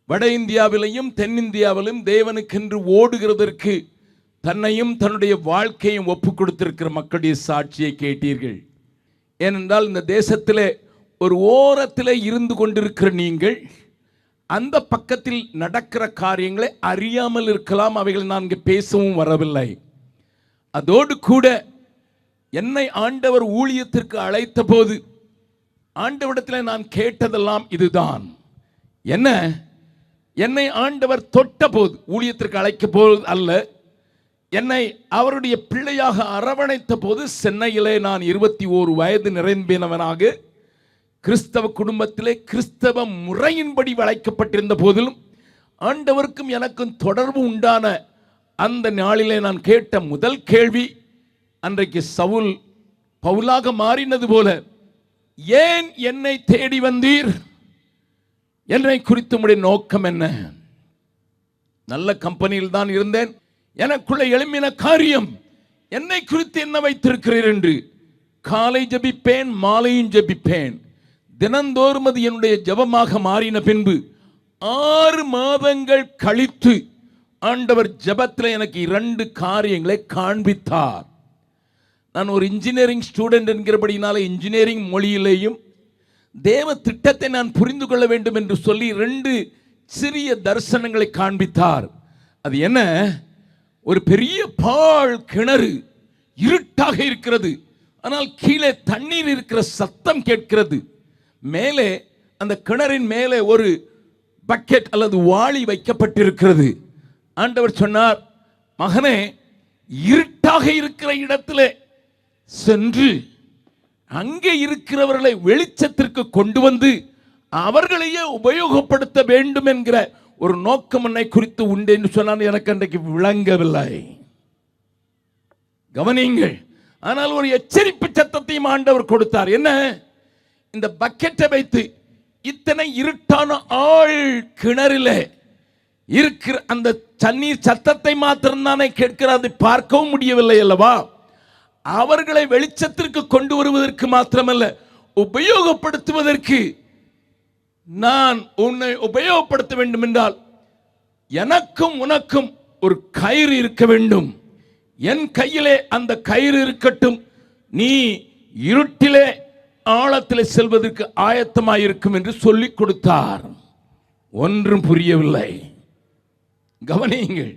வட இந்தியாவிலையும் தென்னிந்தியாவிலும் தேவனுக்கென்று ஓடுகிறதற்கு தன்னையும் தன்னுடைய வாழ்க்கையும் ஒப்பு கொடுத்திருக்கிற மக்களுடைய சாட்சியை கேட்டீர்கள். ஏனென்றால் இந்த தேசத்திலே ஒரு ஓரத்தில் இருந்து கொண்டிருக்கிற நீங்கள் அந்த பக்கத்தில் நடக்கிற காரியங்களை அறியாமல் இருக்கலாம். அவைகள் நான் இங்கே பேசவும் வரவில்லை. அதோடு கூட என்னை ஆண்டவர் ஊழியத்திற்கு அழைத்த போது ஆண்டவரிடத்தில் நான் கேட்டதெல்லாம் இதுதான். என்னை ஆண்டவர் தொட்ட போது, ஊழியத்திற்கு அழைக்க போது அல்ல, என்னை அவருடைய பிள்ளையாக அரவணைத்த போது சென்னையிலே நான் 21 வயது நிறைந்தவனாக கிறிஸ்தவ குடும்பத்திலே கிறிஸ்தவ முறையின்படி வளைக்கப்பட்டிருந்த போதிலும் ஆண்டவருக்கும் எனக்கும் தொடர்பு உண்டான அந்த நாளிலே நான் கேட்ட முதல் கேள்வி, அன்றைக்கு சவுல் பவுலாக மாறினது போல, ஏன் என்னை தேடி வந்தீர்? என்னை குறித்து உம்முடைய நோக்கம் என்ன? நல்ல கம்பெனியில் தான் இருந்தேன். எனக்குள்ள எழும்பின காரியம், என்னை குறித்து என்ன வைத்திருக்கிறீர் என்று. காலை ஜபிப்பேன், மாலையும் ஜபிப்பேன். தினந்தோறும் அது என்னுடைய ஜபமாக மாறின பின்பு 6 மாதங்கள் கழித்து ஆண்டவர் ஜபத்தில் எனக்கு 2 காரியங்களை காண்பித்தார். நான் ஒரு இன்ஜினியரிங் ஸ்டூடெண்ட் என்கிறபடினால இன்ஜினியரிங் மொழியிலேயும் தேவ திட்டத்தை நான் புரிந்து கொள்ள வேண்டும் என்று சொல்லி 2 சிறிய தரிசனங்களை காண்பித்தார். அது என்ன? ஒரு பெரிய பாழ் கிணறு, இருட்டாக இருக்கிறது. ஆனால் கீழே தண்ணீர் இருக்கிற சத்தம் கேட்கிறது. மேலே அந்த கிணறின் மேலே ஒரு பக்கெட் அல்லது வாளி வைக்கப்பட்டிருக்கிறது. ஆண்டவர் சொன்னார், மகனே, இருட்டாக இருக்கிற இடத்துல சென்று அங்கே இருக்கிறவர்களை வெளிச்சத்திற்கு கொண்டு வந்து அவர்களையே உபயோகப்படுத்த வேண்டும் என்கிற ஒரு நோக்கம் என்னை குறித்து உண்டு என்று சொன்னால் எனக்கு அன்றைக்கு விளங்கவில்லை. கவனியுங்கள். ஆனால் ஒரு எச்சரிப்பு சத்தத்தையும் ஆண்டவர் கொடுத்தார். என்ன? இந்த பக்கெட்டை வைத்து இத்தனை இருட்டான ஆழ் கிணறிலே இருக்கிற அந்த தண்ணீர் சத்தத்தை மாத்திரம்தானே கேட்கிறார், அதை பார்க்கவும் முடியவில்லை அல்லவா? அவர்களை வெளிச்சத்திற்கு கொண்டு வருவதற்கு மாத்திரமல்ல, உபயோகப்படுத்துவதற்கு நான் உன்னை உபயோகப்படுத்த வேண்டும் என்றால் எனக்கும் உனக்கும் ஒரு கயிறு இருக்க வேண்டும். என் கையிலே அந்த கயிறு இருக்கட்டும். நீ இருட்டிலே ஆழத்திலே செல்வதற்கு ஆயத்தமாயிருக்கும் என்று சொல்லிக் கொடுத்தார். ஒன்றும் புரியவில்லை. கவனியுங்கள்.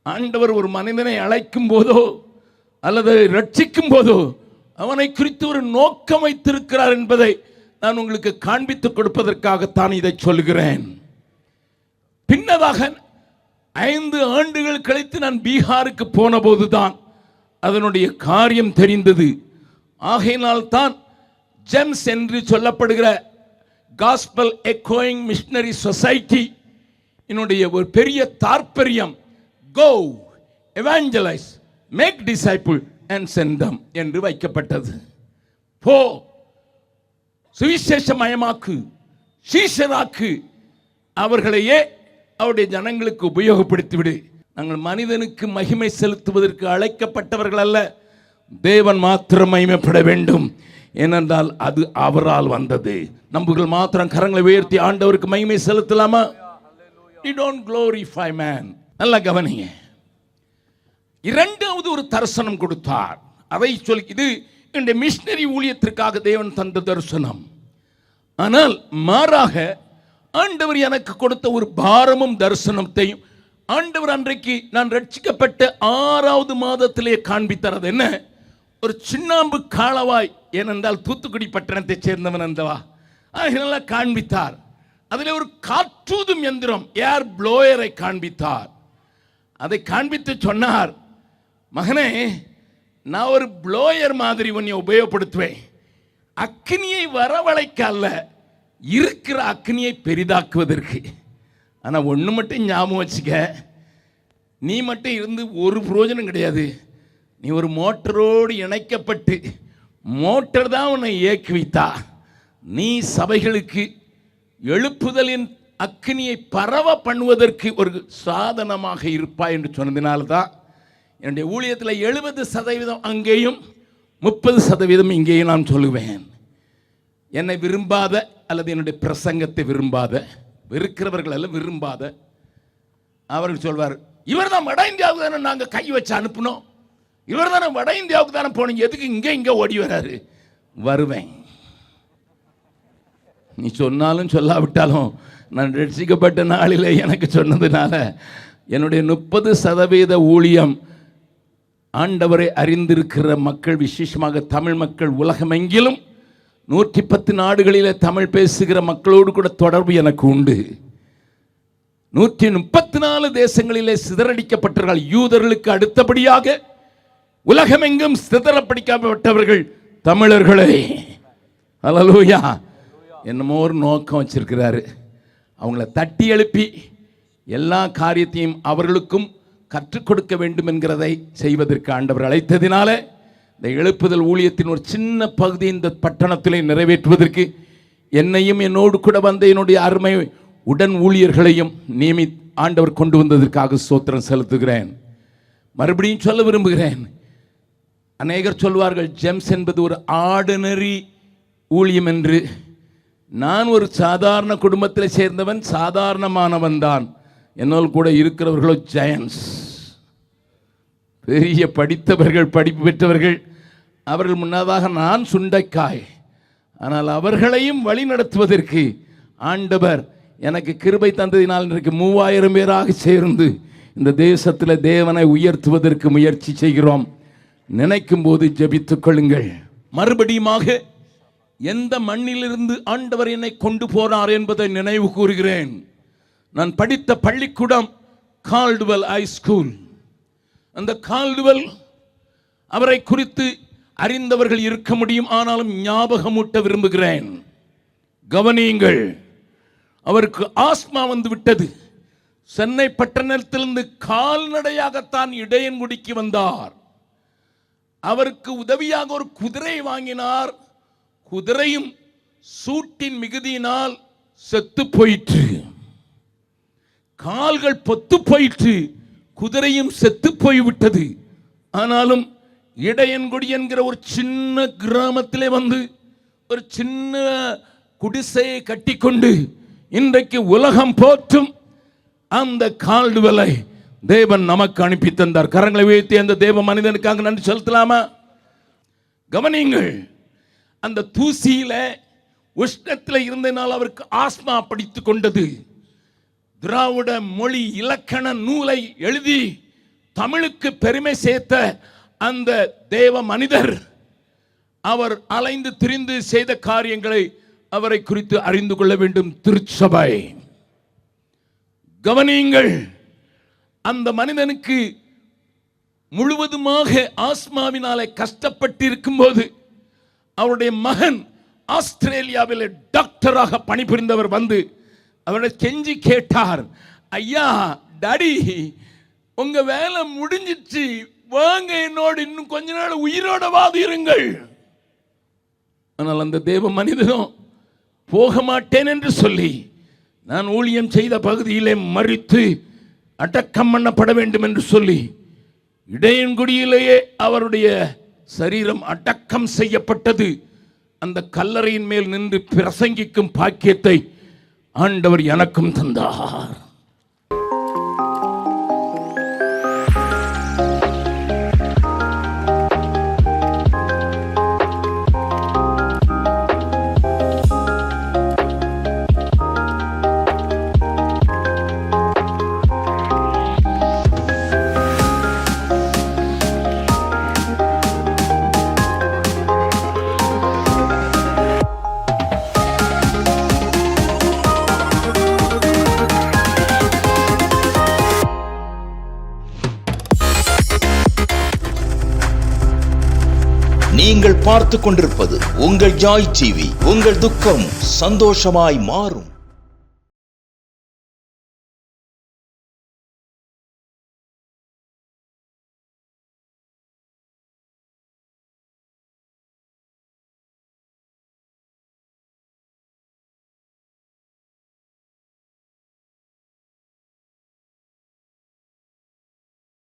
ஆண்டவர் ஒரு மனிதனை அழைக்கும் போதோ அல்லது ரட்சிக்கும் போதோ அவனை குறித்து ஒரு நோக்கம் வைத்திருக்கிறார் என்பதை நான் உங்களுக்கு காண்பித்துக் கொடுப்பதற்காகத்தான் இதை சொல்கிறேன். பின்னதாக 5 ஆண்டுகள் கழித்து நான் பீகாருக்கு போன போதுதான் அதனுடைய காரியம் தெரிந்தது. ஆகையினால் தான் ஜெம்ஸ் என்று சொல்லப்படுகிற காஸ்பல் எக்கோயிங் மிஷனரி சொசைட்டி என்னுடைய ஒரு பெரிய தாற்பயம், go evangelize, make disciple and send them என்று வைக்கப்பட்டது. போ, சுவிசேஷமயமாக்கு, சீஷராக்கு, அவர்களையே அவருடைய ஜனங்களுக்கு உபயோகப்படுத்திவிடு. நாங்கள் மனிதனுக்கு மகிமை செலுத்துவதற்கு அழைக்கப்பட்டவர்கள் அல்ல, தேவன் மாத்திரம் மகிமைப்பட வேண்டும். ஏனென்றால் அது அவரால் வந்தது. நம்புகள் மாத்திரம் கரங்களை உயர்த்தி ஆண்டவருக்கு மகிமை செலுத்தலாமா? You don't glorify man. நல்லா கவனிங்க. 2வது ஒரு தரிசனம் கொடுத்தார். அதை சொல்லி, இது இந்த மிஷனரி ஊழியத்திற்காக தேவன் தந்த தரிசனம். ஆனால் மாறாக ஆண்டவர் எனக்கு கொடுத்த ஒரு பாரமும் தரிசனத்தையும் ஆண்டவர் அன்றைக்கு நான் ரட்சிக்கப்பட்ட 6வது மாதத்திலே காண்பித்தார். அது என்ன? ஒரு சின்னாம்பு காளவாய், ஏனென்றால் தூத்துக்குடி பட்டணத்தை சேர்ந்தவன் அந்தவா, அதனால காண்பித்தார். அதில் ஒரு காற்றூதும் எந்திரம், ஏர் ப்ளோயரை காண்பித்தார். அதை காண்பித்து சொன்னார், மகனே, நான் ஒரு ப்ளோயர் மாதிரி உன்னை உபயோகப்படுத்துவேன். அக்னியை வரவழைக்க அல்ல, இருக்கிற அக்னியை பெரிதாக்குவதற்கு. ஆனால் ஒன்று மட்டும் ஞாபகம் வச்சுக்க, நீ மட்டும் இருந்து ஒரு பிரயோஜனம் கிடையாது. நீ ஒரு மோட்டரோடு இணைக்கப்பட்டு மோட்டர் தான் உன்னை இயக்கி வைத்தா. நீ சபைகளுக்கு எழுப்புதலின் அக்னியை பரவ பண்ணுவதற்கு ஒரு சாதனமாக இருப்பாய் என்று சொன்னதினால்தான் என்னுடைய ஊழியத்தில் 70% அங்கேயும் 30% இங்கேயும் நான் சொல்லுவேன். என்னை விரும்பாத அல்லது என்னுடைய பிரசங்கத்தை விரும்பாத வெறுக்கிறவர்கள் எல்லாம் விரும்பாத. அவர்கள் சொல்வார், இவர் தான் வட இந்தியாவுக்கு தானே நாங்கள் கை வச்சு அனுப்பினோம், இவர் தானே வட இந்தியாவுக்கு தானே போனீங்க, எதுக்கு இங்கே ஓடி வராரு? வருவேன். நீ சொன்னாலும் சொல்லாவிட்டாலும் நான் ரட்சிக்கப்பட்ட நாளில் எனக்கு சொன்னதுனால என்னுடைய 30% ஊழியம் ஆண்டவரை அறிந்திருக்கிற மக்கள், விசேஷமாக தமிழ் மக்கள், உலகமெங்கிலும் 110 நாடுகளிலே தமிழ் பேசுகிற மக்களோடு கூட தொடர்பு எனக்கு உண்டு. 134 தேசங்களிலே சிதறடிக்கப்பட்டவர்கள், யூதர்களுக்கு அடுத்தபடியாக உலகமெங்கும் சிதறப்படிக்கப்பட்டவர்கள் தமிழர்களே. அல்லேலூயா. என்னமோ ஒரு நோக்கம் வச்சிருக்கிறாரு, அவங்கள தட்டி எழுப்பி எல்லா காரியத்தையும் அவர்களுக்கும் கற்றுக் கொடுக்க வேண்டும் என்கிறதை செய்வதற்கு ஆண்டவர் அழைத்ததினால இந்த எழுப்புதல் ஊழியத்தின் ஒரு சின்ன பகுதி இந்த பட்டணத்திலே நிறைவேற்றுவதற்கு என்னையும் என்னோடு கூட வந்த என்னுடைய அருமை உடன் ஊழியர்களையும் ஆண்டவர் கொண்டு வந்ததற்காக ஸ்தோத்திரம் செலுத்துகிறேன். மறுபடியும் சொல்ல விரும்புகிறேன், அநேகர் சொல்வார்கள் ஜெம்ஸ் என்பது ஒரு ஆர்டினரி ஊழியம் என்று. நான் ஒரு சாதாரண குடும்பத்தில் சேர்ந்தவன், சாதாரணமானவன் தான். என்னோடு கூட இருக்கிறவர்களோ ஜெயன்ஸ், பெரிய படித்தவர்கள், படிப்பு பெற்றவர்கள். அவர்கள் முன்னதாக நான் சுண்டைக்காய். ஆனால் அவர்களையும் வழி நடத்துவதற்கு ஆண்டவர் எனக்கு கிருபை தந்ததினால் இன்றைக்கு 3000 பேராக சேர்ந்து இந்த தேசத்தில் தேவனை உயர்த்துவதற்கு முயற்சி செய்கிறோம். நினைக்கும் போது ஜெபித்துக் கொள்ளுங்கள். மறுபடியுமாக எந்த மண்ணிலிருந்து ஆண்டவர் என்னை கொண்டு போனார் என்பதை நினைவு கூறுகிறேன். நான் படித்த பள்ளிக்கூடம் கால்டுவெல் ஹை ஸ்கூல். அந்த கால்டுவெல், அவரை குறித்து அறிந்தவர்கள் இருக்க முடியும், ஆனாலும் ஞாபகமூட்ட விரும்புகிறேன். கவனியுங்கள், அவருக்கு ஆஸ்மா வந்து விட்டது. சென்னை பட்டணத்திலிருந்து கால்நடையாகத்தான் இடையன்குடிக்கு வந்தார். அவருக்கு உதவியாக ஒரு குதிரை வாங்கினார். குதிரையும் சூட்டின் மிகுதியினால் செத்து போயிற்று. கால்கள் பொத்து போயிற்று, குதிரையும் செத்து போய்விட்டது. ஆனாலும் இடையன்குடி என்கிற ஒரு சின்ன கிராமத்திலே வந்து ஒரு சின்ன குடிசையை கட்டிக்கொண்டு இன்றைக்கு உலகம் போற்றும் அந்த கால்டுவெலை தேவன் நமக்கு அனுப்பி தந்தார். கரங்களை உயர்த்தி அந்த தேவ மனிதனுக்காக நன்றி செலுத்தலாமா? கவனியுங்கள், அந்த தூசியில உஷ்ணத்தில் இருந்தனால் அவருக்கு ஆஸ்மா படித்துக் கொண்டது. திராவிட மொழி இலக்கண நூலை எழுதி தமிழுக்கு பெருமை சேர்த்த அந்த தேவ மனிதர், அவர் அலைந்து திரிந்து செய்த காரியங்களை அவரை குறித்து அறிந்து கொள்ள வேண்டும் திருச்சபை. கவனியுங்கள், அந்த மனிதனுக்கு முழுவதுமாக ஆஸ்மாவினாலே கஷ்டப்பட்டு இருக்கும் போது அவருடைய மகன் ஆஸ்திரேலியாவில் டாக்டராக பணிபுரிந்தவர் வந்து அவரை கெஞ்சி கேட்டார், ஐயா, டாடி, உங்க வேலை முடிஞ்சிச்சு, வாங்க என்னோடு இன்னும் கொஞ்ச நாள் உயிரோட வாதிருங்கள். ஆனால் அந்த தேவ மனிதனும் போக மாட்டேன் என்று சொல்லி, நான் ஊழியம் செய்த பகுதியிலே மரித்து அடக்கம் பண்ணப்பட வேண்டும் என்று சொல்லி இடையன்குடியிலேயே அவருடைய சரீரம் அடக்கம் செய்யப்பட்டது. அந்த கல்லறையின் மேல் நின்று பிரசங்கிக்கும் பாக்கியத்தை ஆண்டவர் எனக்கும் தந்தார். நீங்கள் பார்த்து கொண்டிருப்பது உங்கள் ஜாய் டிவி. உங்கள் துக்கம் சந்தோஷமாய் மாறும்.